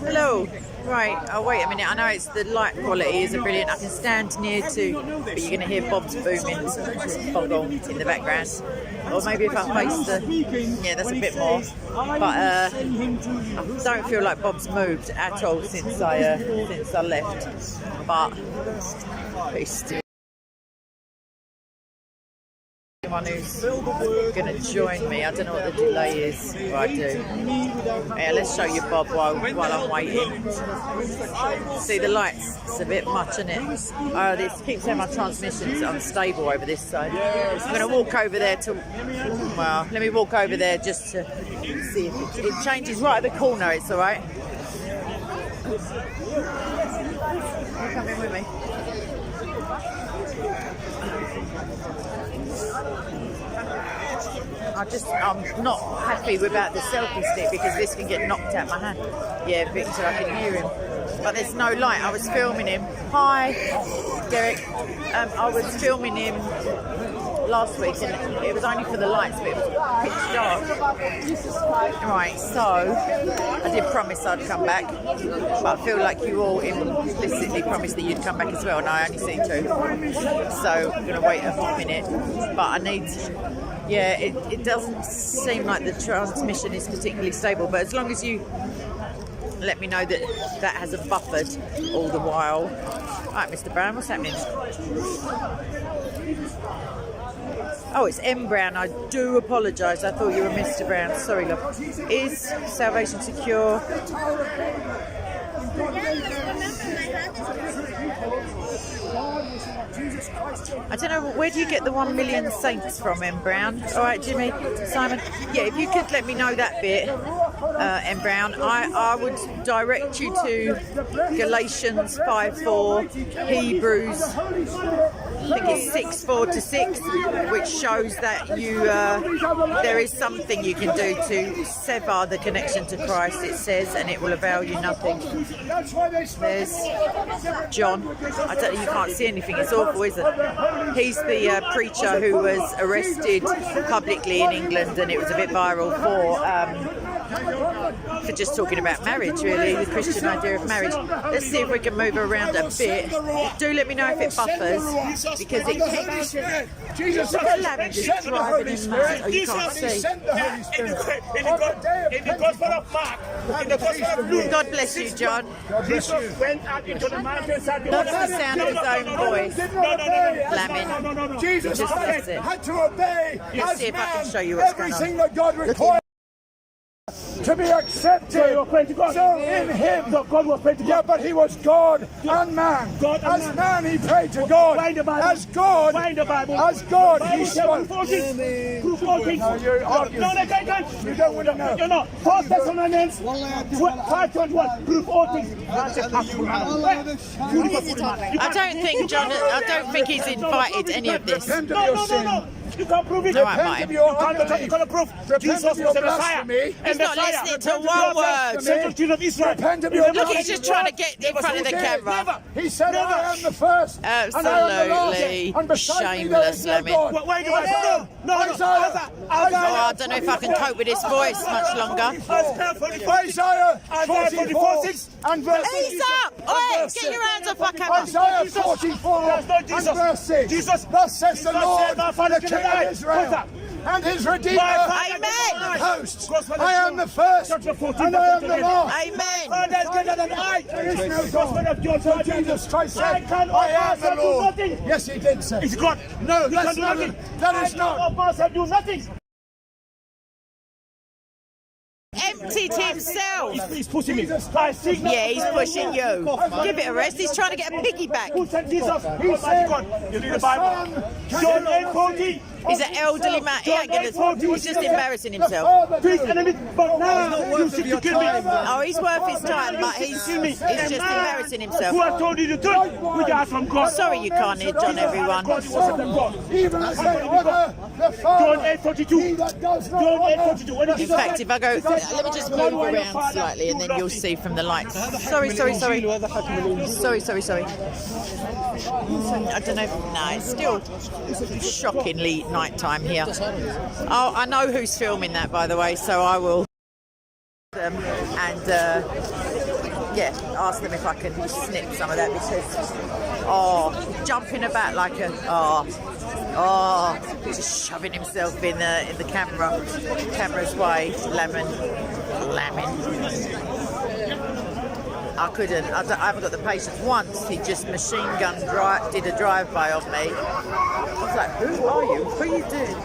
Hello. Right. Oh, wait a minute. I know it's the light quality isn't brilliant. I can stand near to, but you're going to hear Bob's booming boggle in the background. Or maybe if I face the... Yeah, that's a bit more. But I don't feel like Bob's moved at all since I left. But he's still... One who's going to join me. I don't know what the delay is. Well, I do. Yeah, let's show you Bob while I'm waiting. See, the lights, it's a bit much, isn't it? This keeps saying my transmission's unstable over this side. I'm going to walk over there to... Well, let me walk over there just to see if it changes right at the corner. It's all right. Come in with me. I'm not happy without the selfie stick because this can get knocked out my hand. Yeah, Victor, I can hear him. But there's no light. I was filming him. Hi, Derek. I was filming him last week and it was only for the lights, but it was pitch dark. Right, so I did promise I'd come back, but I feel like you all implicitly promised that you'd come back as well, and I only see two. So I'm going to wait a minute, but I need... Yeah, it doesn't seem like the transmission is particularly stable, but as long as you let me know that that hasn't buffered all the while. Right, Mr. Brown, what's happening? Oh, it's M. Brown. I do apologise. I thought you were Mr. Brown. Sorry, love. Is salvation secure? I don't know, where do you get the 1 million saints from, M. Brown? All right, Jimmy, Simon. Yeah, if you could let me know that bit, M. Brown, I would direct you to Galatians 5:4, Hebrews, I think it's 6:4-6, which shows that there is something you can do to sever the connection to Christ, it says, and it will avail you nothing. There's John. You can't see anything, it's awful, isn't it? He's the preacher who was arrested publicly in England, and it was a bit viral for just talking about marriage, really, the Christian idea of marriage. Let's see if we can move around a bit. Do let me know if it buffers, because it keeps... Look at Lamb just driving him mad. Oh, you can't see. God bless you, John. Loves the sound of his own voice. Lambing. Jesus had to obey. Let's see if I can show you what's going everything that God required to be accepted. So in him, God was praying to God. Yeah, but he was God and man. As man, he prayed to God. As God, he spoke. Proof all things. No, you're arguing. No, you don't want to know. You're not. 1 Thessalonians 5:21. Proof all things. I don't think John. I don't think he's invited any of this. No. You can't prove it. No, I might. You can't prove Jesus was the Messiah. He's not listening to one word. Central Church of Israel. Look, he's just trying to get in front of the camera. He said, I am the first. Absolutely shameless, Lemon. No. I don't know if I can cope with this voice much longer. Isaiah 44:6 and verse 6. Ease up! Oi, get your hands off my camera. Isaiah 44 and verse 6. Thus says the Lord, the King of Israel, and his Redeemer, Amen. hosts. I am the first, and I am the last. Amen. There is no God. So Jesus Christ said, I am the Lord. Yes, he did say. It's God. No, that's not. That is not. Do nothing. Emptied himself. He's pushing me. Yeah, he's pushing you. Give it a rest. He's trying to get a piggyback. Who sent Jesus? He said, you read the Bible. John 8:40. He's an elderly man. He ain't gonna. He's just embarrassing himself. Please, enemy, but now you seek to kill me. Oh, he's worth his time, but he's just embarrassing Who himself. has told you the truth? Which are from God. Sorry you can't hear John, everyone. God was from God. Even as the John 8:42. John 8:42. In fact, if I go, let me just move around slightly, and then you'll see from the lights. Sorry. I don't know. No, it's still shockingly nighttime here. Oh, I know who's filming that, by the way, so I will and yeah, ask them if I can snip some of that because, jumping about like a, just shoving himself in the camera's way. Lemon. I couldn't. I haven't got the patience. Once he just did a drive-by on me. I was like, who are you? What are you doing?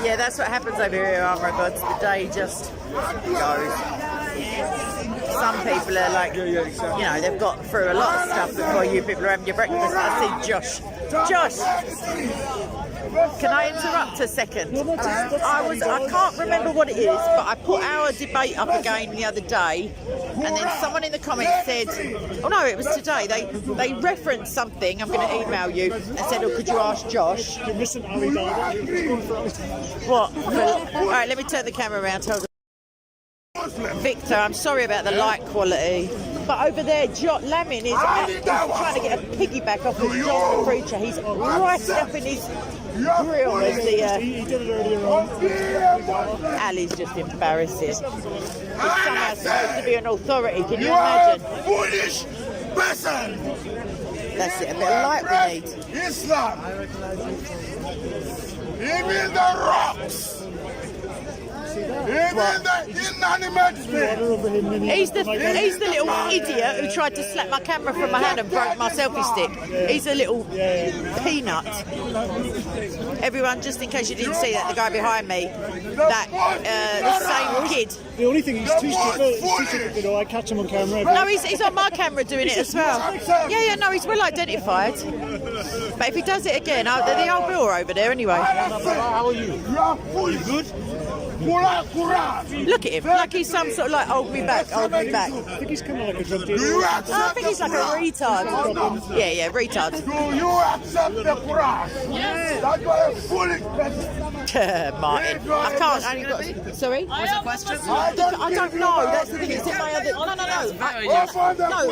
Yeah, that's what happens over here, oh my God. The day just goes. Some people are like, you know, they've got through a lot of stuff before you people are having your breakfast. I see Josh. Can I interrupt a second? I can't remember what it is, but I put our debate up again the other day, and then someone in the comments said, oh no, it was today, they referenced something, I'm going to email you, and said, oh, could you ask Josh? You're missing Alibaba. What? Alright, let me turn the camera around. Hold on. Victor, I'm sorry about the light quality, but over there, Lamin is trying to get a piggyback off of John the Preacher. He's right up in his grill as the... He did it earlier on. Ali's just embarrassing. He's somehow supposed to be an authority, can you imagine? Foolish person! That's it, a bit of light we need. Islam! Even the rocks! Even the inanimate thing! He's the little idiot who tried to slap my camera from my hand and broke my selfie stick. He's a little peanut. Everyone, just in case you didn't see that, the guy behind me, that the same kid. The only thing, he's too stupid, you know, I catch him on camera. No, he's on my camera doing it as well. Yeah, no, he's well identified. But if he does it again, the old Bill are over there anyway. How are you? You good? Look at him, like he's some sort of like, hold me back. I think he's kind of like a drug dealer. I think he's like a retard. Yeah, retard. Do you accept the Quran? Yeah. That's why a foolish person. Martin, I can't. Sorry? What's the question? I don't know. That's the thing. It's in my other. No.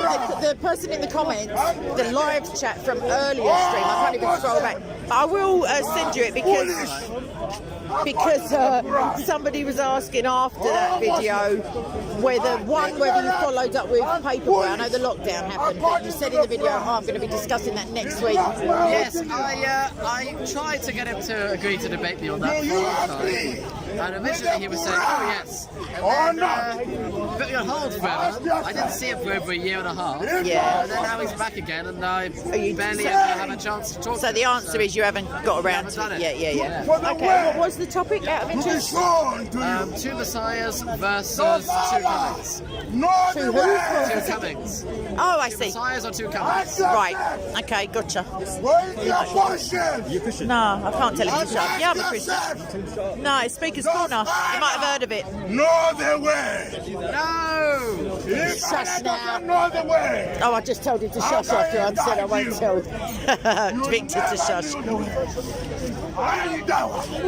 The person in the comments, the live chat from earlier stream. I can't even scroll back. But I will send you it because somebody was asking after that video whether you followed up with Paperboy. I know the lockdown happened, but you said in the video, I'm going to be discussing that next week. Yes, I tried to get him to agree to debate me on that for a long time. And eventually he was saying, oh yes. And then put me on hold forever. I didn't see him for over a year and a half. Yeah. And then now he's back again, and I barely ever have a chance to talk to him. So the answer is you haven't got around to it. Yeah. Okay, what was the topic out of interest? Two Messiahs versus two comings. Two who? Two comings. Oh, I see. Messiahs or two comings. Right. Okay, gotcha. You Christian? No, I can't tell him to shut. Yeah, I'm a Christian. No, it's Speaker's Corner. You might have heard of it. Know the way. No! Shush now. Know the way. Oh, I just told him to shush after I said I won't tell Victor to shush.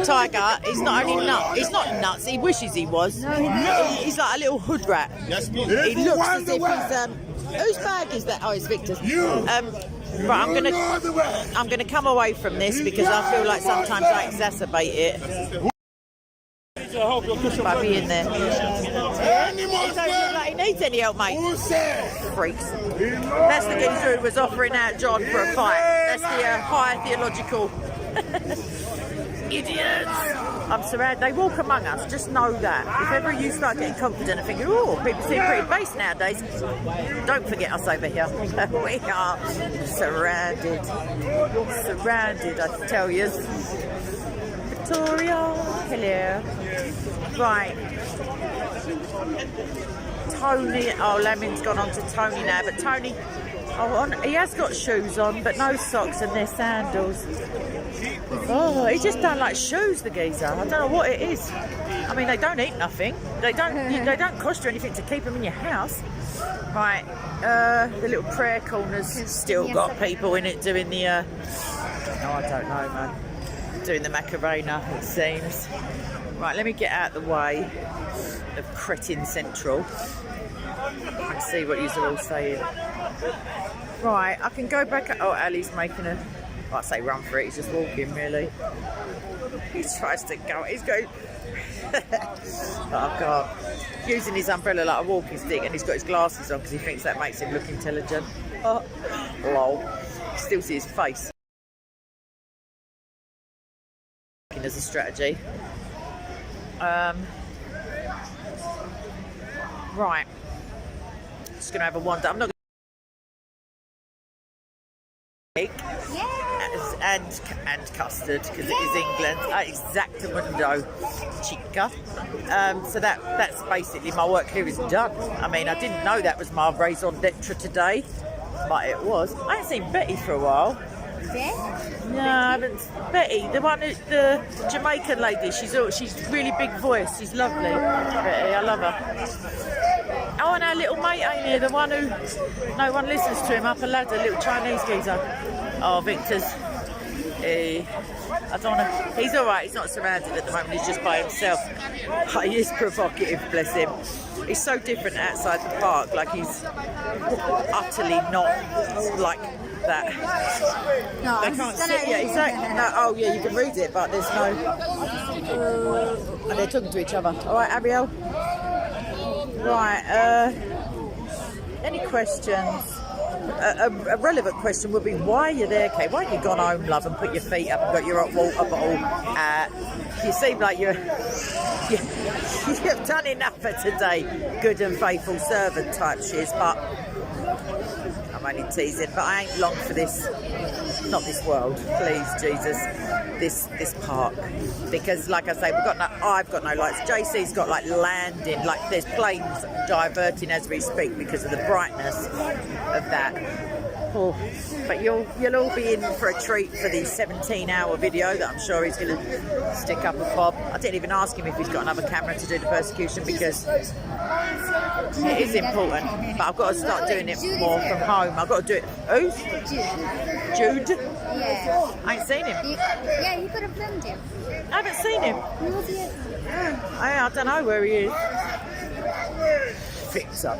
Tiger, he's not only nuts. He's not nuts. He wishes he was. He's like a little hood rat. He looks as if he's whose bag is that? Oh, it's Victor's. Right, I'm gonna come away from this because I feel like sometimes I exacerbate it. I'll be in there. He don't look like he needs any help, mate. Freaks. That's the geezer who was offering out John for a fight. That's the higher theological. Idiots. I'm surrounded. They walk among us. Just know that. If ever you start getting confident and thinking, oh, people seem pretty base nowadays, don't forget us over here. We are surrounded. Surrounded, I tell you. Victoria, hello. Right. Tony. Oh, Lamin's gone on to Tony now, but Tony, he has got shoes on, but no socks and they're sandals. Oh, he just don't like shoes, the geezer. I don't know what it is. I mean, they don't eat nothing. They don't cost you anything to keep them in your house. Right, the little prayer corner's still got people in it doing the, I don't know, man. Doing the Macarena, it seems. Right, let me get out the way of Cretin Central and see what you're all saying. Right, I can go back. Oh, Ali's making a... Well, I say run for it, he's just walking, really. He tries to go, he's going... Oh, God. using his umbrella like a walking stick, and he's got his glasses on because he thinks that makes him look intelligent. Oh, lol. Still see his face. As a strategy. Right. Just gonna have a wander. I'm not gonna and custard because it is England. Exactamundo chica. So that's basically my work here is done. I mean, I didn't know that was my raison d'etre today, but it was. I haven't seen Betty for a while. No, I haven't. Betty, the Jamaican lady. She's really big voice. She's lovely. Betty, I love her. Oh, and our little mate ain't here, the one who no one listens to him up a ladder, little Chinese geezer. Oh, Victor's. I don't know. He's all right. He's not surrounded at the moment. He's just by himself. But he is provocative, bless him. He's so different outside the park. Like he's utterly not like that. No, they can't see. Yeah, exactly. No, oh, yeah, you can read it, but there's no. And they're talking to each other. All right, Ariel. Right. Any questions? A relevant question would be, why are you there, Kate? Why haven't you gone home, love, and put your feet up and got your hot water bottle? You seem like you've done enough for today. Good and faithful servant type shiz, but I'm only teasing. But I ain't long for this. Not this world, please, Jesus. This park, because like I say, I've got no lights. JC's got like landing, like there's planes diverting as we speak because of the brightness of that. Oh, but you'll all be in for a treat for the 17-hour video that I'm sure he's going to stick up with Bob. I didn't even ask him if he's got another camera to do the persecution because it is important. But I've got to start doing it more from home. I've got to do it. Who? Jude? Yeah. I ain't seen him. Yeah, you could have filmed him. I haven't seen him. Where's he at? I don't know where he is. Fix up.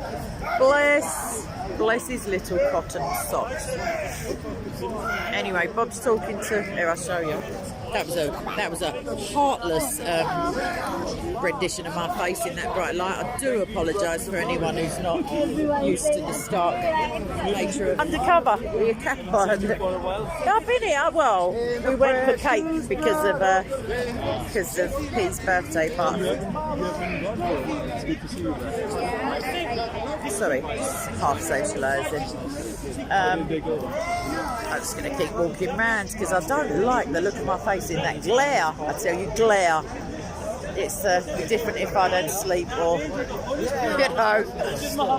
Bless his little cotton socks. Anyway, Bob's talking to. Here, I'll show you. That was a heartless rendition of my face in that bright light. I do apologise for anyone who's not used to the stark nature of undercover with your cap on. I've been here. Well, we went for cake because of Pete's birthday party. Sorry, half socialising. I'm just going to keep walking round because I don't like the look of my face in that glare. I tell you, glare. It's be different if I'd had sleep or,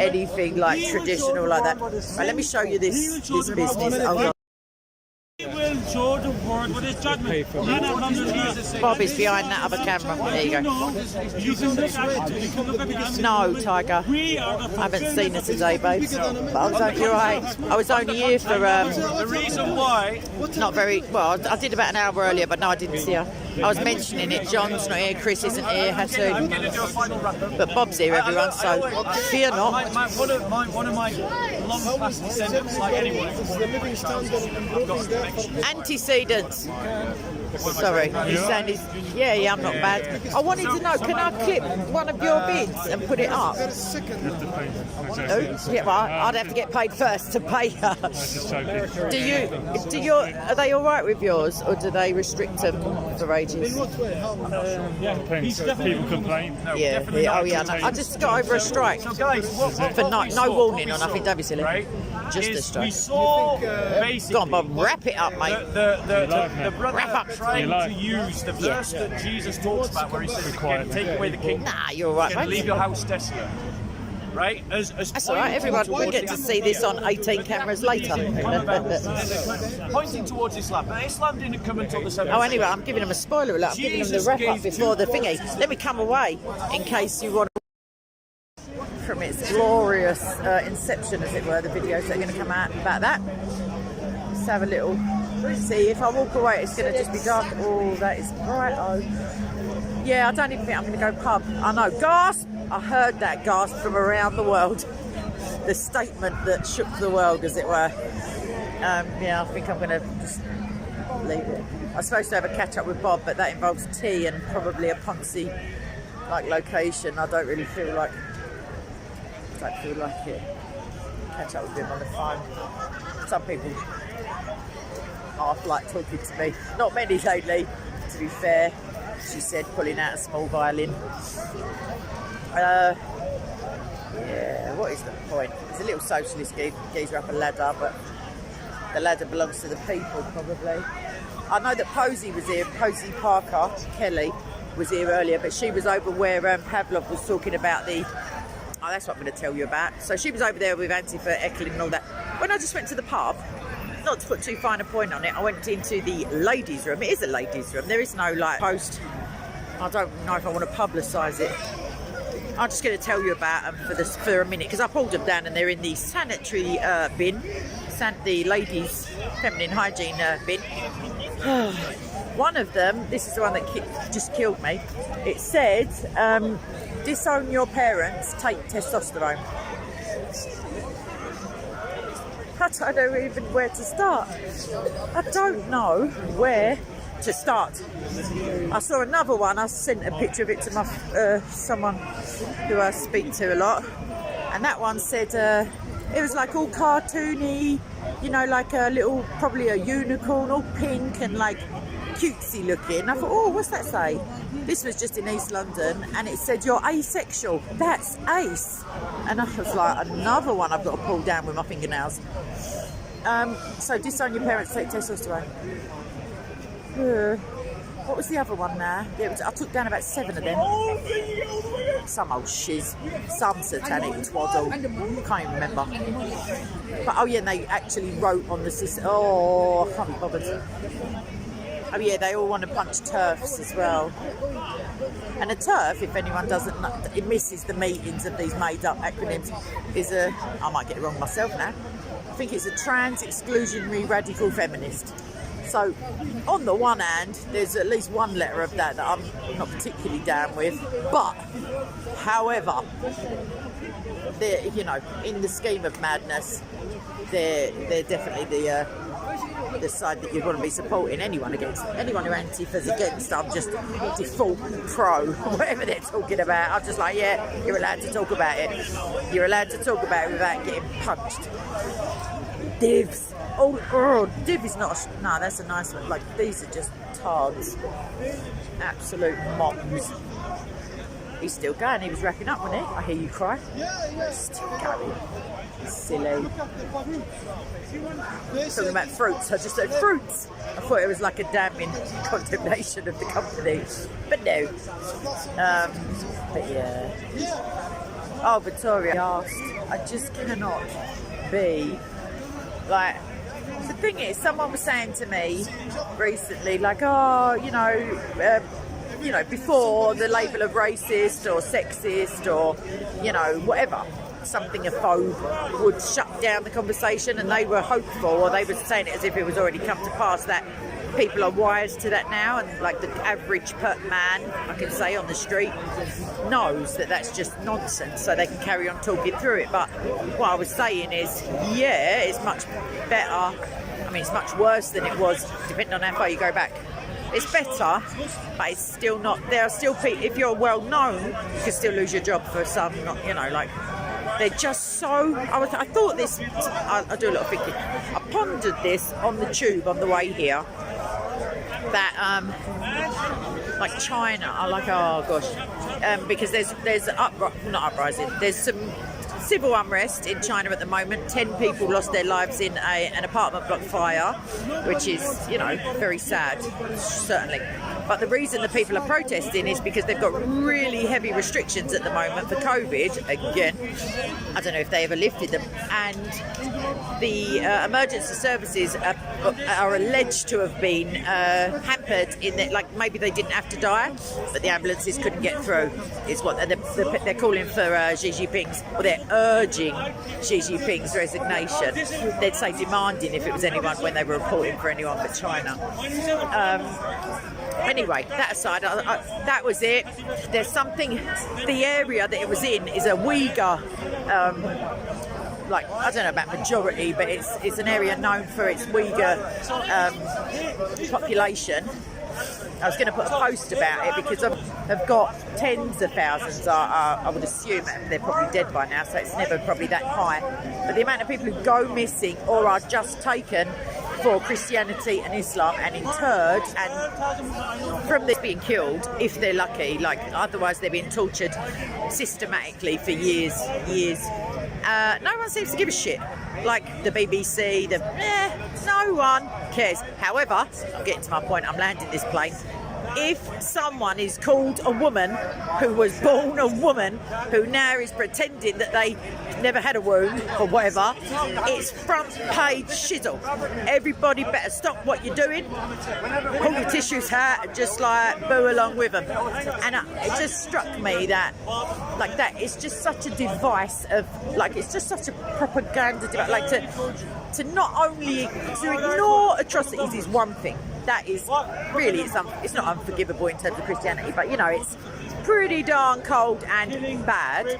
anything like traditional like that. Right, let me show you this business. Hold on. Will show the word with his judgment. Bob is behind that other camera. There you go. No, Tiger. I haven't seen her today, babe. But you're right. I was only here for the reason why. Not very well. I did about an hour earlier, but no, I didn't see her. I was mentioning it. John's not here. Chris isn't here. Hatu. But Bob's here, everyone. So fear not. One of my long past descendants, like anyone, I've got antecedents. Sorry, you sound yeah, I'm not bad. I wanted to know, can I clip one of your bids and put it up? Oh, yeah, well, I'd have to get paid first to pay her. Are they all right with yours, or do they restrict them for ages? People complain. Yeah. Oh yeah. No, I just got over a strike for no warning or nothing. Don't be silly. Right? Just a strike. We saw basically. Go on, Bob. Wrap it up, mate. The brother Wrap up. trying to use the verse that Jesus talks about, where he says, "You can take away the kingdom. Nah, you're all right, you can mate. leave your house desolate." Right? That's all right. Everyone will get to see this on 18 cameras later. Pointing towards Islam, but Islam didn't come until the 7th. Oh, anyway, I'm giving them a spoiler alert. I'm giving them the wrap up before the thingy. Let me come away in case you want to. From its glorious inception, as it were, the videos that are going to come out about that. Let's have a little see. If I walk away, it's going to just be dark. Oh, that is bright. Oh, yeah. I don't even think I'm going to go pub. I know. Gasp! I heard that gasp from around the world. The statement that shook the world, as it were. Yeah, I think I'm going to just leave it. I was supposed to have a catch up with Bob, but that involves tea and probably a Ponzi like location. I don't really feel like it. Catch up with him on the phone. Some people half like talking to me. Not many lately, to be fair. She said, pulling out a small violin. Yeah, what is the point? There's a little socialist geezer up a ladder, but the ladder belongs to the people, probably. I know that Posey was here, Posey Parker, Kelly, was here earlier, but she was over where Pavlov was talking about the... Oh, that's what I'm going to tell you about. So she was over there with Antifa, Eklund and all that. When I just went to the pub, not to put too fine a point on it, I went into the ladies' room. It is a ladies' room. There is no, like, post. I don't know if I want to publicise it. I'm just going to tell you about them for a minute, because I pulled them down and they're in the sanitary bin, the ladies' feminine hygiene bin. One of them, this is the one that just killed me. It said, disown your parents, take testosterone. I don't know even where to start. I don't know where to start. I saw another one. I sent a picture of it to my someone who I speak to a lot, and that one said it was like all cartoony, you know, like a little, probably a unicorn, all pink and like cutesy looking. I thought, oh, what's that say? This was just in East London, and it said you're asexual. That's ace. And I was like, another one I've got to pull down with my fingernails. So disown your parents, take testosterone. What was the other one now? I took down about 7 of them. Some old shiz, some satanic twaddle. Can't even remember. But oh yeah, and they actually wrote on the system. Oh, I can't be bothered. Oh yeah, they all want to punch TERFs as well. And a TERF, if anyone doesn't know, it misses the meetings of these made-up acronyms, is I might get it wrong myself now, I think it's a trans-exclusionary radical feminist. So, on the one hand, there's at least one letter of that I'm not particularly down with. But, however, they're, you know, in the scheme of madness, they're definitely the side that you'd want to be supporting. Anyone who Antifa's against, I'm just default pro, whatever they're talking about. I'm just like, yeah, you're allowed to talk about it. You're allowed to talk about it without getting punched. Divs. Oh, div is not no, that's a nice one. Like, these are just tards. Absolute moms. He's still going. He was wrapping up, wasn't he? I hear you cry. Still going. Silly. Talking about fruits. I just said fruits. I thought it was like a damning condemnation of the company. But no. But yeah. Oh, Victoria asked. I just cannot be like... The thing is, someone was saying to me recently, like, oh, you know, before the label of racist or sexist or, you know, whatever, something a phobe would shut down the conversation, and they were hopeful, or they were saying it as if it was already come to pass, that people are wise to that now, and like the average man, I can say, on the street knows that that's just nonsense, so they can carry on talking through it. But what I was saying is, yeah, it's much better. I mean, it's much worse than it was, depending on how far you go back. It's better, but it's still not. There are still people, if you're well known, you can still lose your job for some, not, you know, like, they're just so... I thought this... I do a lot of thinking. I pondered this on the tube on the way here. That, like China, I'm like, oh gosh. Because there's not uprising. There's some civil unrest in China at the moment. 10 people lost their lives in an apartment block fire, which is, you know, very sad, certainly. But the reason the people are protesting is because they've got really heavy restrictions at the moment for COVID. Again, I don't know if they ever lifted them. And the emergency services are alleged to have been hampered in that, like, maybe they didn't have to die, but the ambulances couldn't get through. Is what they're calling for Xi Jinping's, or they're urging Xi Jinping's resignation. They'd say demanding if it was anyone, when they were reporting for anyone but China. Anyway, that aside, that was it. There's something, the area that it was in is a Uyghur, like, I don't know about majority, but it's an area known for its Uyghur population. I was going to put a post about it because have got tens of thousands. I would assume they're probably dead by now, so it's never probably that high. But the amount of people who go missing or are just taken for Christianity and Islam and interred, and from this being killed, if they're lucky, like otherwise they're being tortured systematically for years. No one seems to give a shit. Like the BBC, no one cares. However, I'm getting to my point, I'm landing this plane. If someone is called a woman who was born a woman, who now is pretending that they never had a womb or whatever, it's front page shizzle. Everybody better stop what you're doing, pull your tissues hat and just like boo along with them. And it just struck me that like that is just such a device of like, it's just such a propaganda device. Like to not only to ignore atrocities is one thing. That is really, it's not unforgivable in terms of Christianity, but you know, it's pretty darn cold and bad.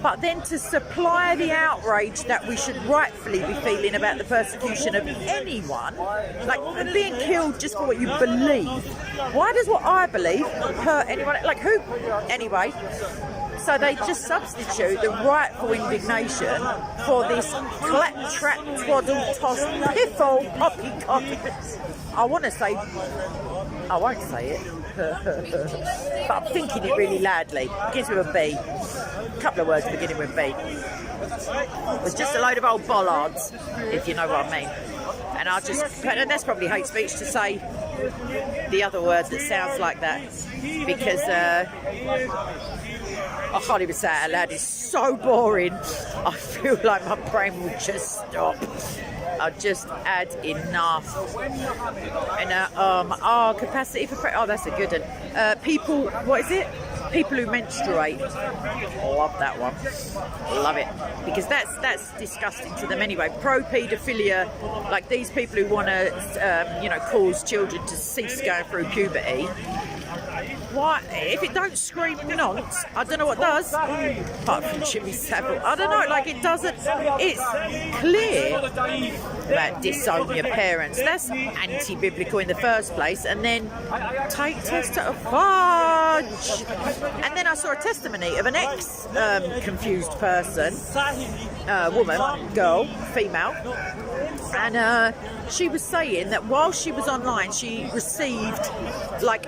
But then to supply the outrage that we should rightfully be feeling about the persecution of anyone, like being killed just for what you believe. Why does what I believe hurt anyone? Like who? Anyway. So they just substitute the rightful indignation for this claptrap, twaddle, toss, piffle, poppycock. I want to say, I won't say it, but I'm thinking it really loudly. Begins with a B. A couple of words beginning with B. It's just a load of old bollards, if you know what I mean. And and that's probably hate speech to say the other word that sounds like that, because I can't even say it out loud. It's so boring. I feel like my brain will just stop. I'll just add enough. And capacity for that's a good one. People, what is it? People who menstruate. Love that one. Love it, because that's disgusting to them anyway. Pro-paedophilia, like these people who want to, cause children to cease going through puberty. Why? If it don't scream nonce, I don't know what does. Apart from Jimmy Savile, I don't know. Like it doesn't. It's clear that disown your parents. That's anti-biblical in the first place. And then take fudge. And then I saw a testimony of an ex-confused person, woman, girl, female. And she was saying that while she was online, she received like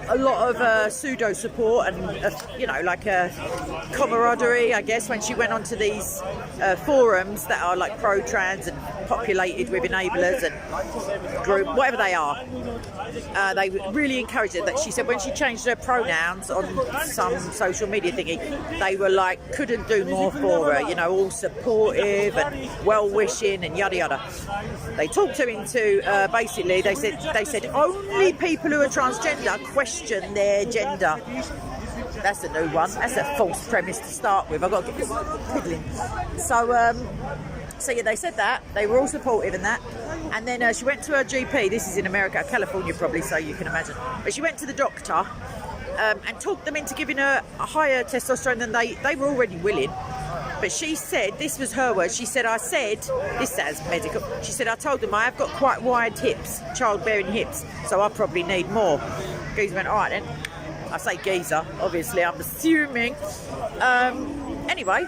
a lot of pseudo support and like a camaraderie, I guess, when she went onto these forums that are like pro-trans and populated with enablers and group, whatever they are. They really encouraged her. That she said when she changed her pronouns on some social media thingy, they were like couldn't do more for her, all supportive and well-wishing and yada yada. They talked her into basically they said only people who are transgender question their gender. That's a new one. That's a false premise to start with. I've got to get piddling. So yeah, they said that. They were all supportive in that. And then she went to her GP. This is in America, California probably, so you can imagine. But she went to the doctor and talked them into giving her a higher testosterone than they were already willing. But she said, this was her words, she said, this sounds medical, she said, I told them I have got quite wide hips, childbearing hips, so I probably need more. Geezer went, all right then. I say geezer, obviously, I'm assuming. Anyway,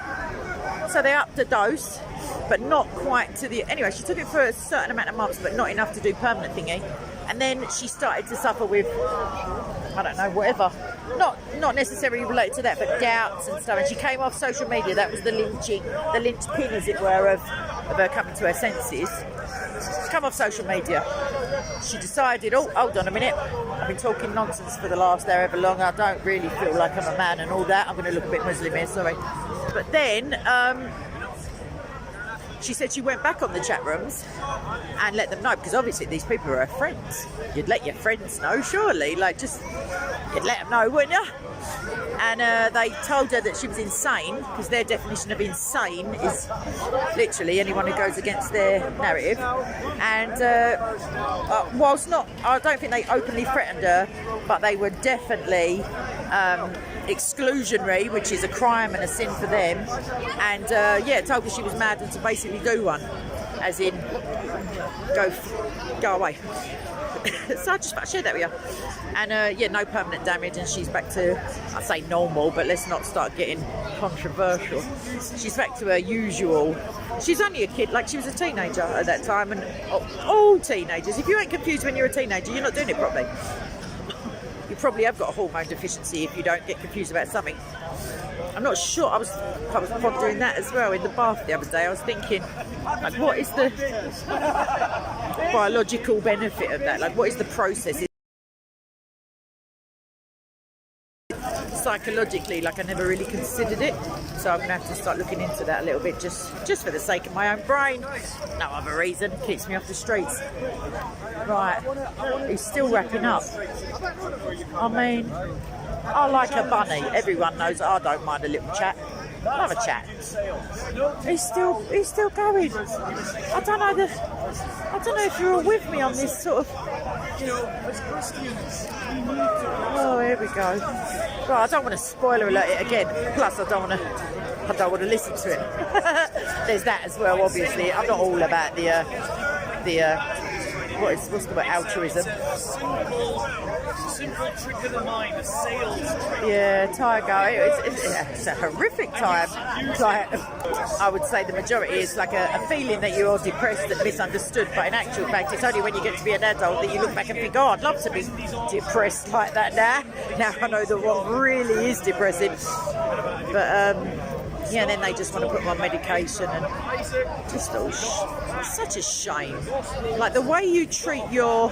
so they upped the dose, but not quite to the... Anyway, she took it for a certain amount of months, but not enough to do permanent thingy. And then she started to suffer with, I don't know, whatever. Not necessarily related to that, but doubts and stuff. And she came off social media. That was the linchpin, as it were, of her coming to her senses. She's come off social media. She decided, oh, hold on a minute. I've been talking nonsense for the last however long. I don't really feel like I'm a man and all that. I'm going to look a bit Muslim here, sorry. But then... she said she went back on the chat rooms and let them know, because obviously these people are her friends. You'd let your friends know, surely. Like, just, you'd let them know, wouldn't you? And they told her that she was insane, because their definition of insane is literally anyone who goes against their narrative. And whilst not, I don't think they openly threatened her, but they were definitely exclusionary, which is a crime and a sin for them. And told her she was mad and to basically do one, as in go away. So I just thought I'd share that with you. And yeah, no permanent damage, and she's back to, I say normal, but let's not start getting controversial. She's back to her usual. She's only a kid, like she was a teenager at that time, and all teenagers, if you ain't confused when you're a teenager, you're not doing it properly. You probably have got a hormone deficiency if you don't get confused about something. I'm not sure. I was pondering that as well in the bath the other day. I was thinking, like, what is the biological benefit of that? Like, what is the process? Psychologically, like, I never really considered it, so I'm gonna have to start looking into that a little bit, just for the sake of my own brain. No other reason. Keeps me off the streets. Right, he's still wrapping up. I mean, I like a bunny. Everyone knows I don't mind a little chat. Love a chat. He's still going. I don't know if you're all with me on this sort of. Oh, here we go. Right, I don't want to spoiler alert it again. Plus, I don't want to listen to it. There's that as well. Obviously, I'm not all about what's the word, altruism. Simple trick of the mind, a sales trick. Yeah, Tiger, it's a horrific time. Like, I would say the majority is like a feeling that you're depressed and misunderstood, but in actual fact, it's only when you get to be an adult that you look back and think, oh, I'd love to be depressed like that now. Now I know that what really is depressing. But yeah, then they just want to put them on medication, and just it's such a shame. Like, the way you treat your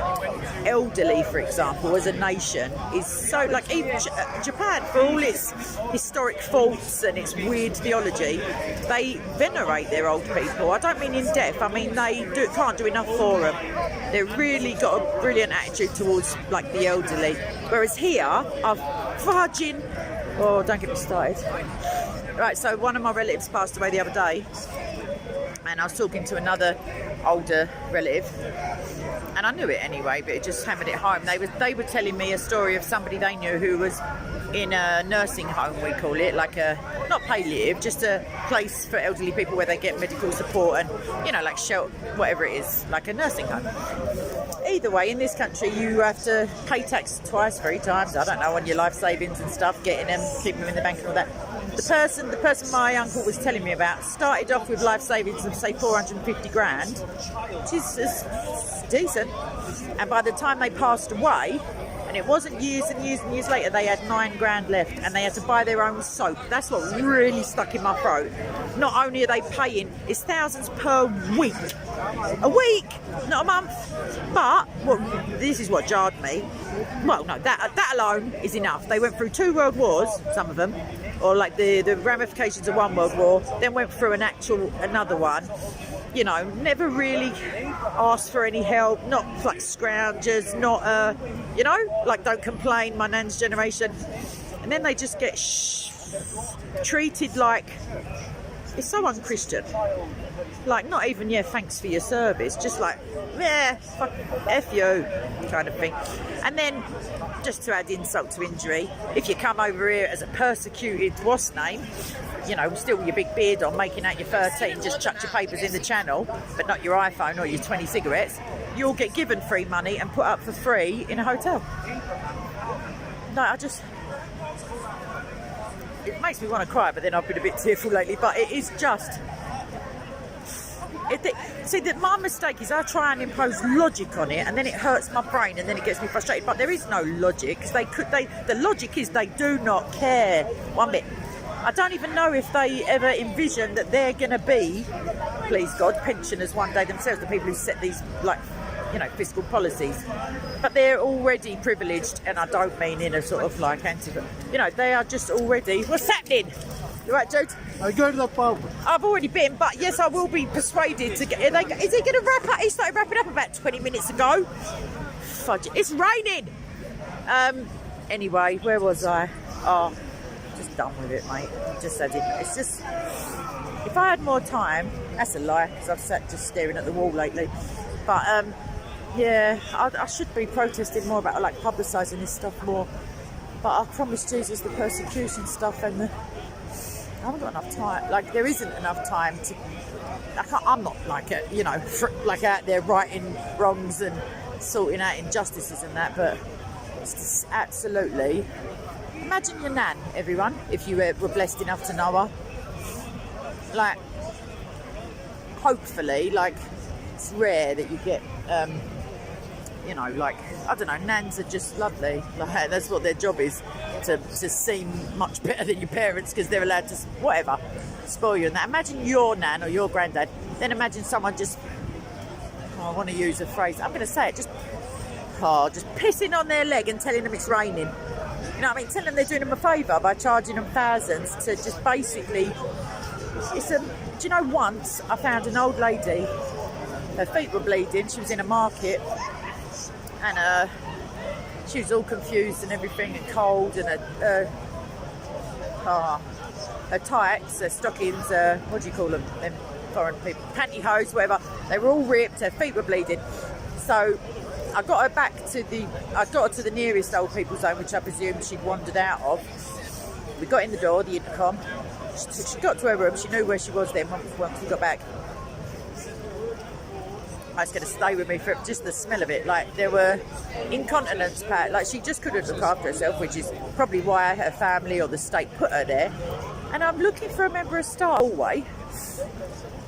elderly, for example, as a nation is so, like, even Japan, for all its historic faults and its weird theology, they venerate their old people. I don't mean in death, I mean they can't do enough for them. They've really got a brilliant attitude towards, like, the elderly. Whereas here, I've fudging. Oh, don't get me started. Right, so one of my relatives passed away the other day, and I was talking to another older relative, and I knew it anyway, but it just hammered it home. They were telling me a story of somebody they knew who was in a nursing home, we call it, like a, not palliative, just a place for elderly people where they get medical support and, you know, like shelter, whatever it is, like a nursing home. Either way, in this country, you have to pay tax twice, 3 times, I don't know, on your life savings and stuff, getting them, keeping them in the bank and all that. The person my uncle was telling me about started off with life savings of, say, 450 grand, which is decent. And by the time they passed away, and it wasn't years and years and years later, they had 9 grand left, and they had to buy their own soap. That's what really stuck in my throat. Not only are they paying, it's thousands per week. A week, not a month. But this is what jarred me. Well, no, that alone is enough. They went through 2 world wars, some of them, or like the ramifications of 1 world war, then went through another one. You know, never really asked for any help, not like scroungers, not, you know, like don't complain, my nan's generation. And then they just get treated like, it's so unchristian. Like, not even, yeah, thanks for your service, just like, yeah, fuck, F you, kind of thing. And then, just to add insult to injury, if you come over here as a persecuted what's name, you know, still with your big beard on, making out your 13, just chuck your papers in the channel, but not your iPhone or your 20 cigarettes, you'll get given free money and put up for free in a hotel. No, it makes me want to cry, but then I've been a bit tearful lately, but it is just... See, my mistake is I try and impose logic on it, and then it hurts my brain, and then it gets me frustrated. But there is no logic, because the logic is they do not care one bit. I don't even know if they ever envision that they're going to be, please God, pensioners one day themselves, the people who set these, like, you know, fiscal policies. But they're already privileged, and I don't mean in a sort of like you know, they are just already. What's happening? You right, Jude? I go to the pub. I've already been, but yes, I will be persuaded to get. Is he going to wrap up? He started wrapping up about 20 minutes ago. Fudge! It's raining. Anyway, where was I? Oh, just done with it, mate. Just I didn't. It's just. If I had more time, that's a lie, because I've sat just staring at the wall lately. But yeah, I should be protesting more about, like, publicising this stuff more. But I promise Jesus, the persecution stuff and I haven't got enough time. Like, there isn't enough time to. I'm not like you know, like out there righting wrongs and sorting out injustices and that, but it's just absolutely... Imagine your nan, everyone, if you were blessed enough to know her. Like, hopefully, like, it's rare that you get, you know, like, I don't know, nans are just lovely. Like, that's what their job is, to seem much better than your parents because they're allowed to, whatever, spoil you and that. Imagine your nan or your granddad, then imagine someone just, I want to use a phrase, I'm going to say it, just pissing on their leg and telling them it's raining. You know what I mean? Telling them they're doing them a favour by charging them thousands to just basically... do you know, once I found an old lady, her feet were bleeding, she was in a market, and she was all confused and everything and cold, and her tights, her stockings, what do you call them, foreign people, pantyhose, whatever, they were all ripped, her feet were bleeding. So I got her to the nearest old people's home, which I presumed she'd wandered out of. We got in the door, the intercom. She got to her room, she knew where she was then once we got back. It's going to stay with me for just the smell of it. Like, there were incontinence pads, like she just couldn't look after herself, which is probably why her family or the state put her there. And I'm looking for a member of staff hallway,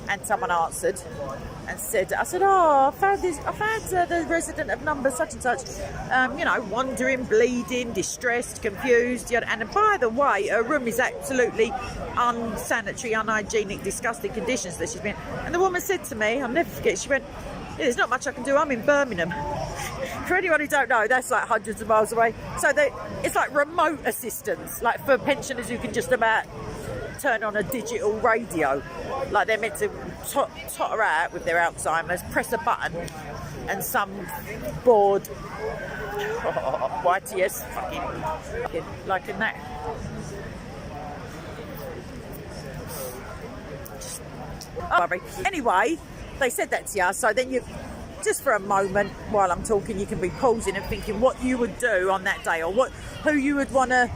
and someone answered and said, I said, oh, I found the resident of number such and such, you know, wandering, bleeding, distressed, confused. And by the way, her room is absolutely unsanitary, unhygienic, disgusting conditions that she's been. And the woman said to me, I'll never forget, she went, yeah, there's not much I can do, I'm in Birmingham. For anyone who don't know, that's like hundreds of miles away. So it's like remote assistance, like for pensioners who can just about turn on a digital radio. Like, they're meant to totter out with their Alzheimer's, press a button, and some bored YTS fucking like in that. Anyway, they said that to you, so then you, just for a moment while I'm talking, you can be pausing and thinking what you would do on that day, or who you would want to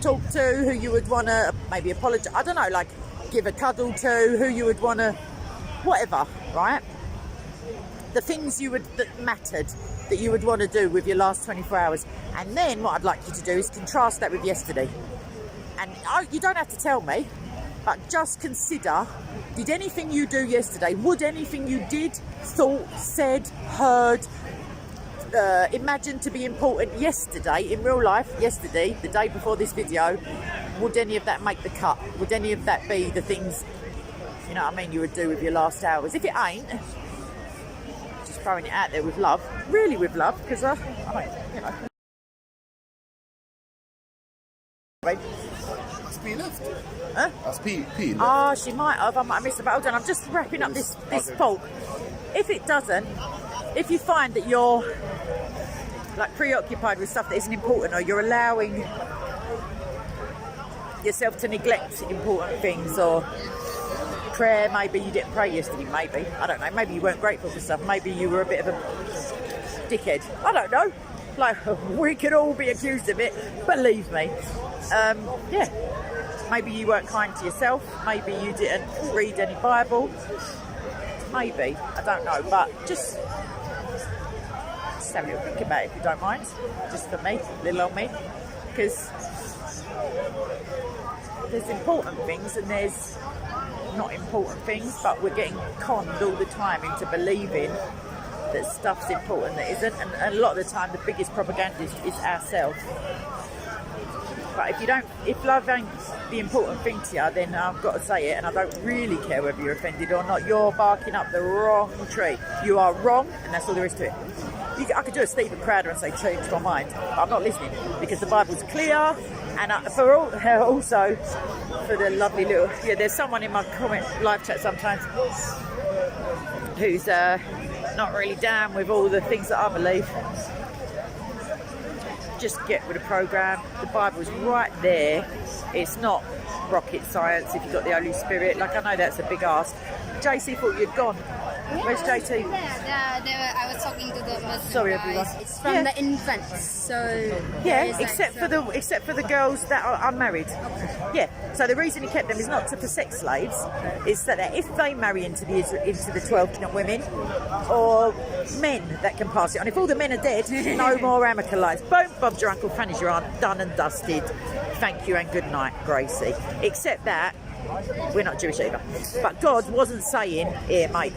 talk to, who you would want to maybe apologise, I don't know, like give a cuddle to, who you would want to, whatever, right? The things that mattered, that you would want to do with your last 24 hours. And then what I'd like you to do is contrast that with yesterday. And you don't have to tell me, but just consider, did anything you do yesterday, would anything you did, thought, said, heard, imagined to be important yesterday, in real life, yesterday, the day before this video, would any of that make the cut? Would any of that be the things, you know what I mean, you would do with your last hours? If it ain't, just throwing it out there with love, really with love, because I mean, you know. Right. That's P left. Huh? That's P left. Ah, she might have. I might have missed it. But hold on, I'm just wrapping up this fault. If it doesn't, if you find that you're like preoccupied with stuff that isn't important, or you're allowing yourself to neglect important things, or prayer, maybe you didn't pray yesterday, maybe, I don't know, maybe you weren't grateful for stuff, maybe you were a bit of a dickhead, I don't know, like, we could all be accused of it, believe me. Yeah, maybe you weren't kind to yourself, maybe you didn't read any Bible, maybe, I don't know, but just have a little think about it if you don't mind, just for me, little old me, because there's important things and there's not important things, but we're getting conned all the time into believing that stuff's important that isn't, and a lot of the time the biggest propagandist is ourselves. But if love ain't the important thing to you, then I've got to say it, and I don't really care whether you're offended or not, you're barking up the wrong tree. You are wrong, and that's all there is to it. I could do a Stephen Crowder and say change my mind, but I'm not listening, because the Bible's clear. And also for the lovely little, there's someone in my comment live chat sometimes who's not really down with all the things that I believe. Just get with the program. The Bible's right there. It's not rocket science if you've got the Holy Spirit. Like, I know that's a big ask. JC thought you'd gone. Where's JT? I was talking to the Muslim Sorry, guys. everyone. It's from Yeah. the infants, so Yeah, there's, like, except for the girls that are unmarried. Yeah. So the reason he kept them is not for sex slaves. It's that if they marry into the 12 women or men that can pass it on. If all the men are dead, no more amical lives. Boom, Bob's your uncle, Fanny's your aunt, done and dusted. Thank you and good night, Gracie. Except that we're not Jewish either. But God wasn't saying, here, mate,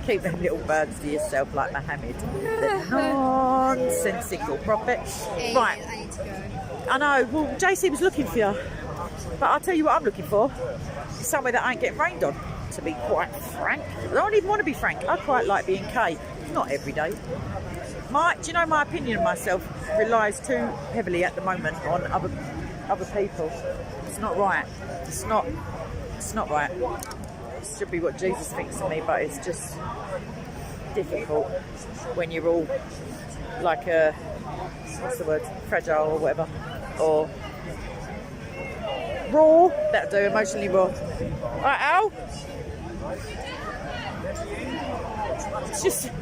keep them little birds to yourself like Muhammad, the nonsensical prophet. Hey, Right. I need to go. I know. Well, JC was looking for you. But I'll tell you what I'm looking for. Somewhere that I ain't getting rained on, to be quite frank. I don't even want to be frank. I quite like being K. Not every day. Do you know my opinion of myself relies too heavily at the moment on other people. It's not right. It's not right. It should be what Jesus thinks of me, but it's just difficult when you're all like a, what's the word, fragile or whatever, or raw. That'll do, emotionally raw. Alright, Al?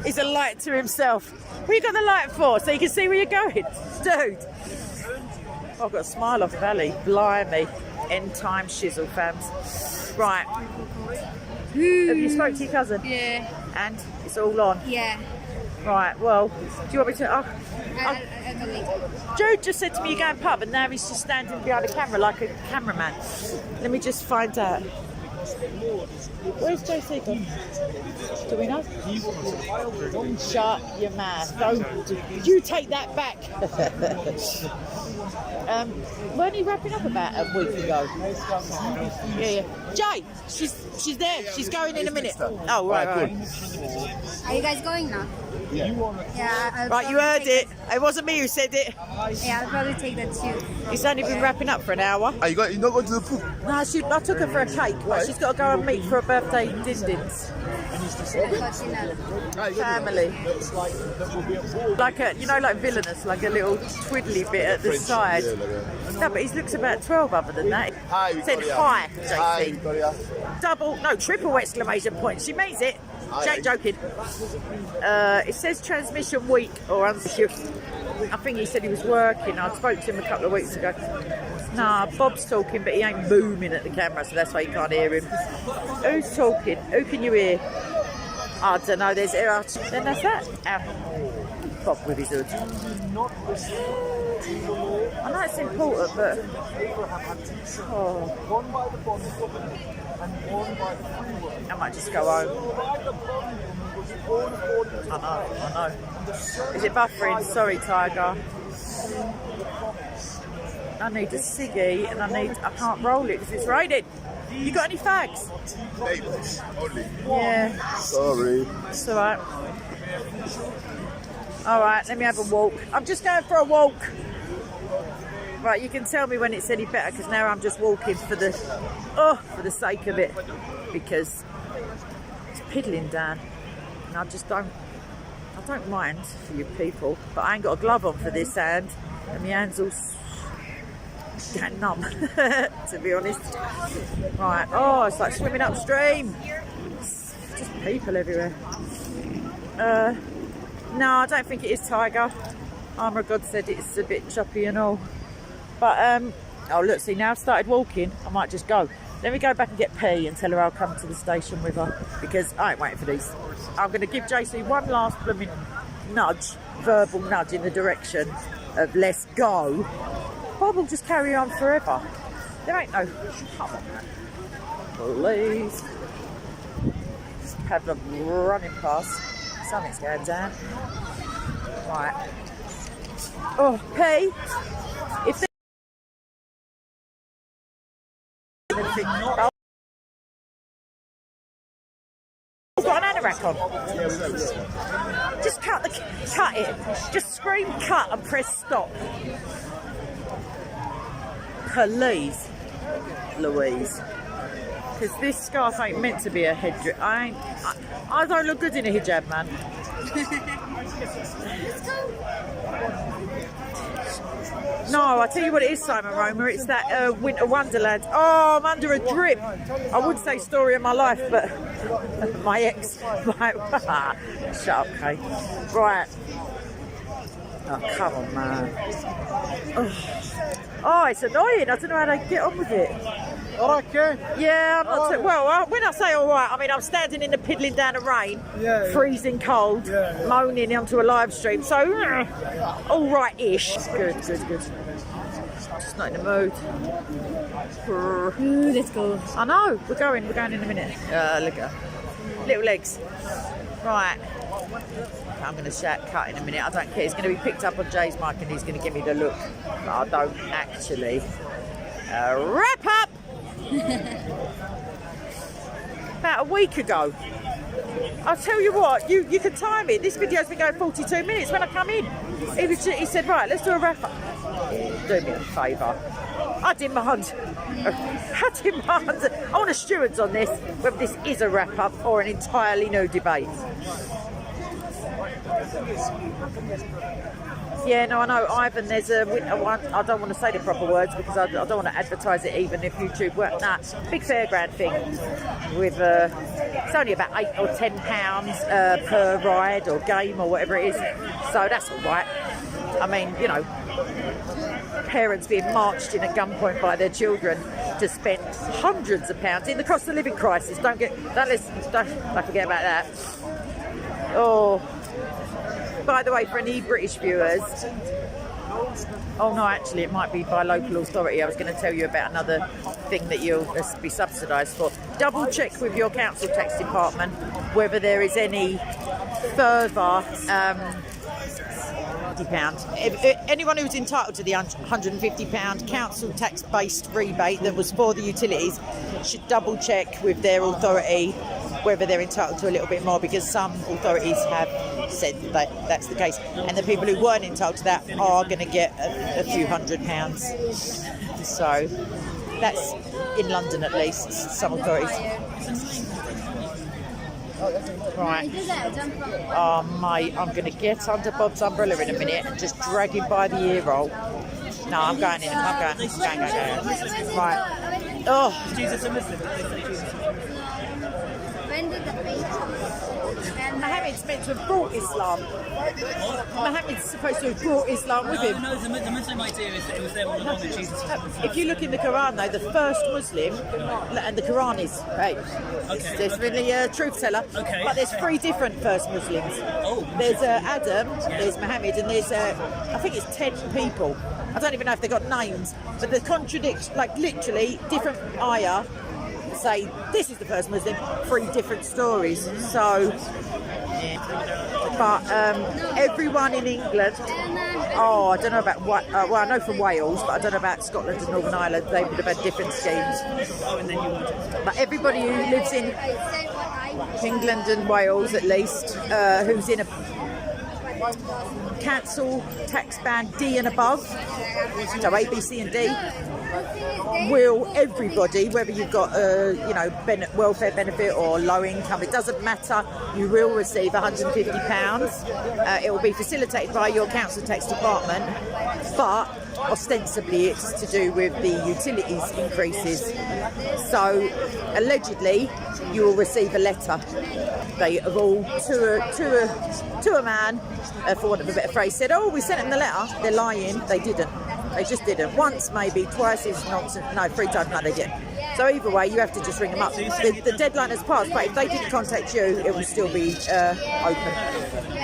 He's a light to himself. What you got the light for? So you can see where you're going? Dude. I've got a smile off Valley. Blimey. End time shizzle, fams. Right. Have you spoke to your cousin? Yeah. And it's all on? Yeah. Right, well, do you want me to... I'll go later. Jude just said to me, you're going pub, and now he's just standing behind the camera like a cameraman. Let me just find out. Where's JC gone? Do we know? Shut your mouth. Don't you take that back. Weren't he wrapping up about a week ago? Yeah. Jay, she's there. She's going in a minute. Oh, right. Are you guys going now? Yeah. I'll Right, you probably heard take it. It wasn't me who said it. Yeah, I'll probably take that too. It's only been wrapping up for an hour. Are you're not going to the pool? No, I took her for a cake, but she's got to go and meet for a birthday din-dins. Family. Like a, like Villainous, like a little twiddly bit at the side. No, but he looks about 12 other than that. Hi, Said Victoria. hi, JC. Hi, Victoria. Triple exclamation point. She means it. Jake joking. It says transmission weak or unshift. I think he said he was working. I spoke to him a couple of weeks ago. Nah, Bob's talking, but he ain't booming at the camera, so that's why you can't hear him. Who's talking? Who can you hear? I don't know. There's air. Then that's that. Bob with his hood. I know it's important, but I might just go home. I know. Is it buffering? Sorry, Tiger. I need a ciggy and I can't roll it because it's raining. You got any fags? Neighbours only. Yeah. Sorry. It's alright. Alright, let me have a walk. I'm just going for a walk. Right, you can tell me when it's any better because now I'm just walking for the sake of it, because it's piddling down and I don't mind for you people, but I ain't got a glove on for this hand and my hand's all getting numb to be honest. Right, it's like swimming upstream. It's just people everywhere. No, I don't think it is Tiger. Armour of God said it's a bit choppy and all. But, look, see, now I've started walking, I might just go. Let me go back and get P and tell her I'll come to the station with her, because I ain't waiting for these. I'm going to give JC one last blooming verbal nudge in the direction of let's go. Bob will just carry on forever. There ain't no... Come on, man. Please. Just have them running past. Something's going down. Right. Oh, P. If I've got an anorak on. Just cut it. Just scream cut and press stop. Please, Louise. Because this scarf ain't meant to be a head dress. I don't look good in a hijab, man. No, I tell you what it is, Simon Roma. It's that Winter Wonderland. Oh, I'm under a drip. I would say story of my life, but my ex. Shut up, Kate. Right. Oh, come on, man. Oh, it's annoying. I don't know how they get on with it. All right, Karen. Yeah, I'm not too, well, when I say all right, I mean I'm standing in the piddling down the rain, freezing cold, moaning onto a live stream. So, all right-ish. Good. Just not in the mood. Ooh, let's go. I know. We're going in a minute. Look at her. Little legs. Right. I'm going to cut in a minute. I don't care. It's going to be picked up on Jay's mic and he's going to give me the look. But I don't actually. Wrap up! About a week ago. I'll tell you what, you can time it. This video's been going 42 minutes. When I come in, he said, right, let's do a wrap up. Do me a favour. I demand. I want a stewards on this, whether this is a wrap up or an entirely new debate. Yeah, no, I know, Ivan, there's a winter one. I don't want to say the proper words because I don't want to advertise it even if YouTube works. Nah, big fairground thing with, it's only about £8 or £10 per ride or game or whatever it is. So that's all right. I mean, you know, parents being marched in at gunpoint by their children to spend hundreds of pounds in the cost of living crisis. Don't forget about that. Oh. By the way, for any British viewers, oh no, actually it might be by local authority. I was going to tell you about another thing that you'll be subsidised for. Double check with your council tax department whether there is any further £50. Anyone who's entitled to the £150 council tax based rebate that was for the utilities should double check with their authority whether they're entitled to a little bit more, because some authorities have said that that's the case, and the people who weren't entitled to that are going to get a few £100s. So that's in London at least, some authorities. Right. Oh mate, I'm going to get under Bob's umbrella in a minute and just drag him by the ear roll. No, I'm going in. I'm going. Right. Oh. Jesus a Muslim. When did the Muhammad's meant to have brought Islam. Muhammad's supposed to have brought Islam with him. No, the Muslim idea is that it was there all along and Jesus was If you look in the Quran, though, the first Muslim, and the Quran is, right, it's really a truth teller, but there's 3 different first Muslims. There's Adam, there's Muhammad, and there's, I think it's 10 people. I don't even know if they've got names, but they contradict, like literally, different ayah say this is the first Muslim, 3 different stories. So, but everyone in England, I don't know about what, well, I know from Wales, but I don't know about Scotland and Northern Ireland. They would have had different schemes. But everybody who lives in England and Wales, at least, who's in a council tax band D and above, so A, B, C and D, will everybody, whether you've got a welfare benefit or low income, it doesn't matter, you will receive £150. It will be facilitated by your council tax department, but ostensibly it's to do with the utilities increases. So allegedly you will receive a letter. They have all to a man, for want of a better phrase, said, oh, we sent them the letter. They're lying. They didn't. They just didn't. Once, maybe. Twice is nonsense. No, 3 times. No, they didn't. So either way, you have to just ring them up. The deadline has passed, but if they didn't contact you, it will still be open.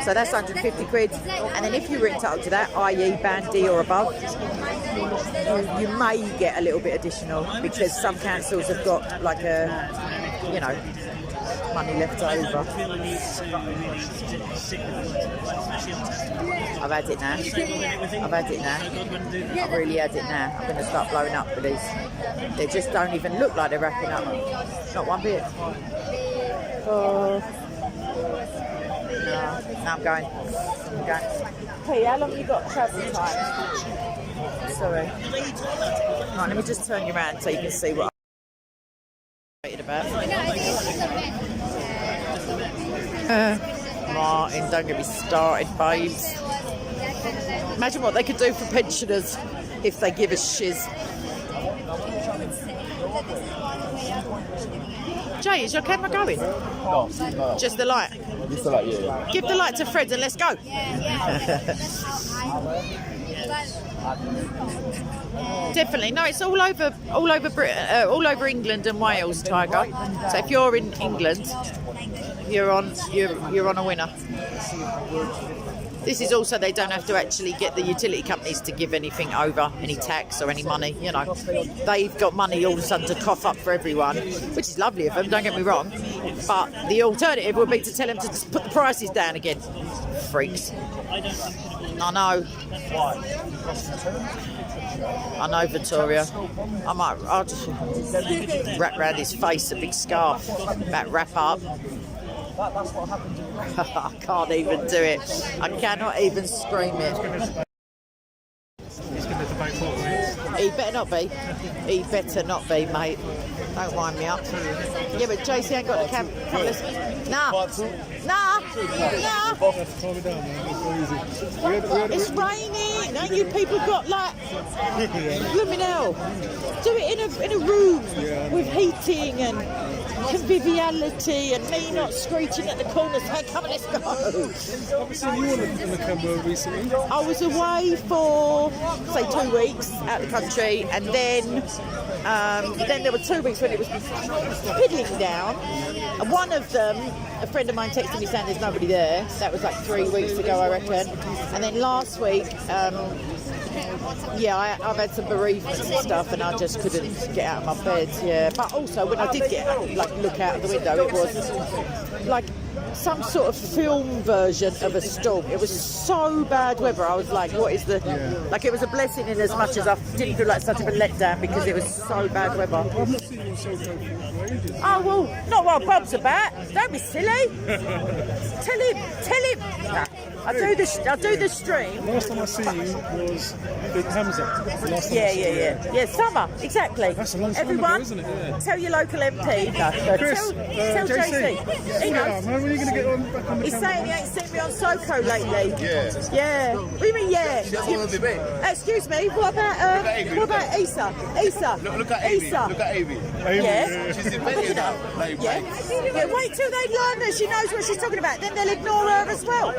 So that's 150 quid. And then if you were entitled to that, i.e. band D or above, you may get a little bit additional, because some councils have got like a, money left over. I've had it now. I've really had it now. I'm going to start blowing up with these. They just don't even look like they're wrapping up. Not one bit. Oh. No, I'm going. Hey, how long have you got travel time? Sorry. Right, let me just turn you around so you can see what I'm about. Martin, don't get me started, babes. Imagine what they could do for pensioners if they give a shiz. Jay, is your camera going? No. Just the light. Just the light, yeah. Give the light to Fred and let's go. Definitely. No, it's all over Britain, all over England and Wales, Tiger. So if you're in England, you're on a winner. This is also, they don't have to actually get the utility companies to give anything over, any tax or any money, you know. They've got money all of a sudden to cough up for everyone, which is lovely of them, don't get me wrong. But the alternative would be to tell them to put the prices down again. Freaks. I know, Victoria. I'll just wrap round his face a big scarf, about wrap up. I can't even do it. I cannot even scream it. He better not be. He better not be, mate. Don't wind me up. Yeah, but JC ain't got the camera. Nah. It's raining. Now you people got like blooming hell. Do it in a room with heating and conviviality and me not screeching at the corner saying, come on, let's go. I've seen you on the camera recently. I was away for, say, 2 weeks out of the country, and then there were 2 weeks when it was piddling down. And one of them, a friend of mine texted me saying there's nobody there. That was like 3 weeks ago, I reckon. And then last week, I've had some bereavements and stuff, and I just couldn't get out of my bed. Yeah, but also when I did look out of the window, it was like some sort of film version of a storm. It was so bad weather. I was like, what is the... Like, it was a blessing in as much as I didn't feel like such of a letdown because it was so bad weather. I've not seen you on social media for ages. Oh, well, not while Bob's about. Don't be silly. Tell him. I do the stream. Last time I seen you was Big Hamza. Yeah, summer, exactly. That's a long time Everyone, ago, isn't it? Yeah. Tell your local MP. No, Chris, tell JC. He knows. When are you going to get back on the He's camera? saying he ain't seen me on Soko lately. Yeah. What do you mean, yeah? Just want to debate. Excuse me, what about Issa? Look at Amy. Issa. Look at Amy. Yeah. She's debating now. Like, Yeah, wait till they learn that she knows what she's talking about, then they'll ignore her as well.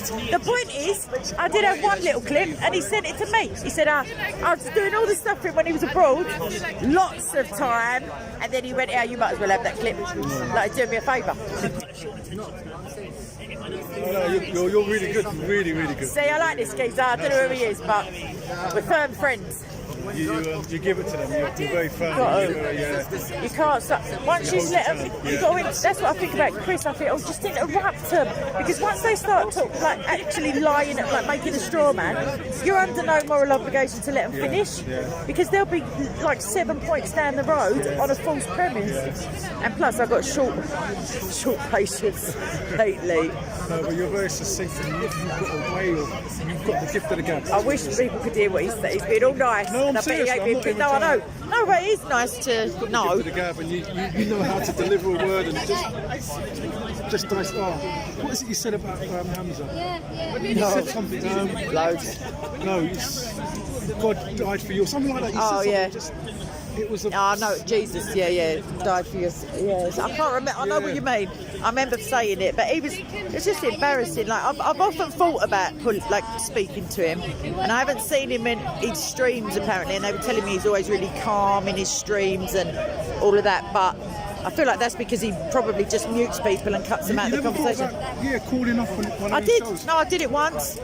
The point is, I did have one little clip and he sent it to me. He said, I was doing all this stuff for him when he was abroad, lots of time, and then he went, yeah, you might as well have that clip. Like, do me a favour. No, you're really good, really good. See, I like this geezer. I don't know who he is, but we're firm friends. You give it to them. You're very firm. You can't stop. Once you let them, you go in. That's what I think about Chris. I think, just interrupt them, because once they start actually lying, like making a straw man, you're under no moral obligation to let them finish, because they'll be like 7 points down the road on a false premise. And plus, I've got short patience lately. No, but you're very succinct, and you've got a way of, you've got the gift of the gab. I wish people could hear what he's saying. He's been all nice. No, I'm serious. I know. No, but it is nice to know. The gab, and you know how to deliver a word, and just nice. Oh, what is it you said about Hamza? You said something. Loads. No, God died for you, or something like that. You said something, it was no, Jesus, died for you. Yes, I can't remember. I know what you mean. I remember saying it, but it's just embarrassing. Like I've often thought about speaking to him, and I haven't seen him in his streams apparently, and they were telling me he's always really calm in his streams and all of that, but I feel like that's because he probably just mutes people and cuts them out of the conversation. Calling off one I of did. shows. No, I did it once.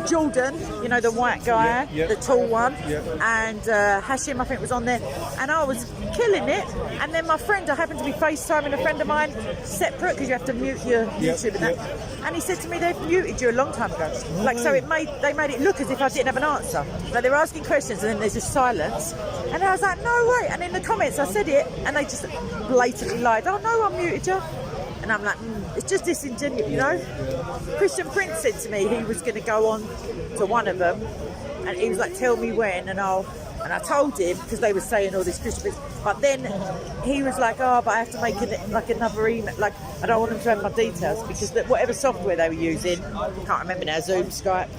Jordan, you know, the white guy, the tall one, and Hashim, I think, was on there, and I was killing it. And then my friend, I happened to be FaceTiming a friend of mine, separate, because you have to mute your YouTube and that. And he said to me, they've muted you a long time ago. So they made it look as if I didn't have an answer. Like they were asking questions, and then there's just silence. And I was like, no way. And in the comments, I said it, and they just blatantly lied. Oh no, I muted you. And I'm like, it's just disingenuous, you know. Christian Prince said to me he was going to go on to one of them, and he was like, tell me when, and I told him, because they were saying all this Christian Prince, but then he was like, oh, but I have to make another email, like I don't want them to have my details, because whatever software they were using, I can't remember now, Zoom, Skype,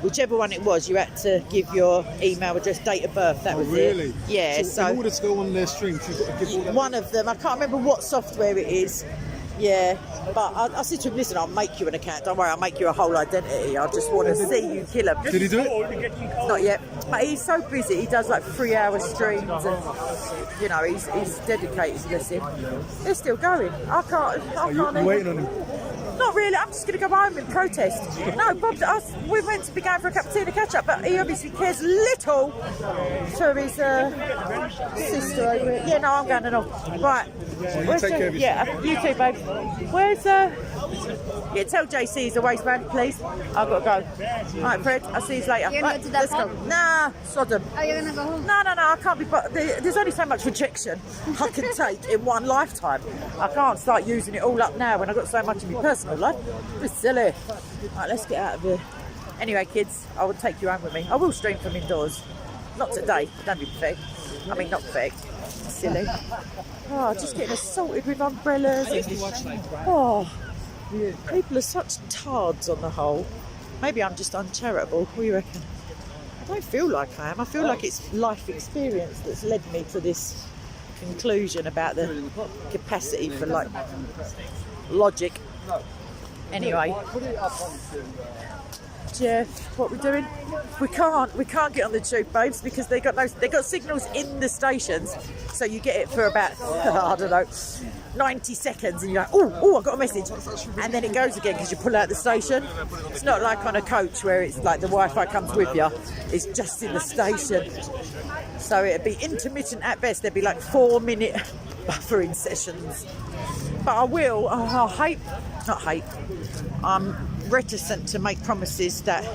whichever one it was, you had to give your email address, date of birth. That was Really? it. Yeah. So in order to go on their streams, you've got to give all that. one of them, I can't remember what software it is. Yeah, but I said to him, listen, I'll make you an account. Don't worry, I'll make you a whole identity. I just want to see you kill him. Did he do it? Not yet. But he's so busy. He does like 3-hour streams, and you know he's dedicated. Bless him. They're still going. I can't. You're waiting on him. Not really. I'm just going to go home and protest. No, Bob. We're meant to be going for a cup of tea and a catch up, but he obviously cares little to his sister over it. Yeah, no, I'm going on. Right. Where's take care of yourself. Yeah, you too, babe. Where's Yeah, tell JC he's a waste man, please. I've got to go. All right, Fred. I'll see you later. You're Right, going to that let's go. pub? Nah, Sodom. Oh, you're gonna go home? No, I can't be. But there's only so much rejection I can take in one lifetime. I can't start using it all up now when I've got so much in my personal life. It's silly. Right, let's get out of here. Anyway, kids, I will take you home with me. I will stream from indoors. Not today. Don't be pathetic. I mean, not pathetic. Silly. Oh, just getting assaulted with umbrellas. Oh, people are such tards on the whole. Maybe I'm just uncharitable. What do you reckon? I don't feel like I am. I feel like it's life experience that's led me to this conclusion about the capacity for like logic. Anyway, Jeff, what we're doing? We can't get on the tube, babes, because they got signals in the stations, so you get it for about I don't know 90 seconds, and you're like, oh, I got a message, and then it goes again because you pull out the station. It's not like on a coach where it's like the Wi-Fi comes with you; it's just in the station. So it'd be intermittent at best. There'd be like 4-minute buffering sessions. But I'm reticent to make promises that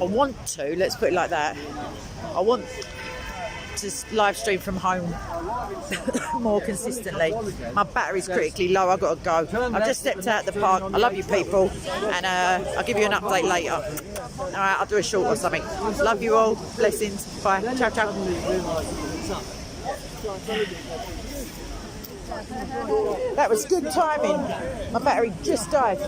I want to, let's put it like that. I want to live stream from home more consistently. My battery's critically low, I've got to go. I've just stepped out the park. I love you people, and I'll give you an update later. Alright, I'll do a short or something. Love you all, blessings, bye, ciao ciao. That was good timing. My battery just died.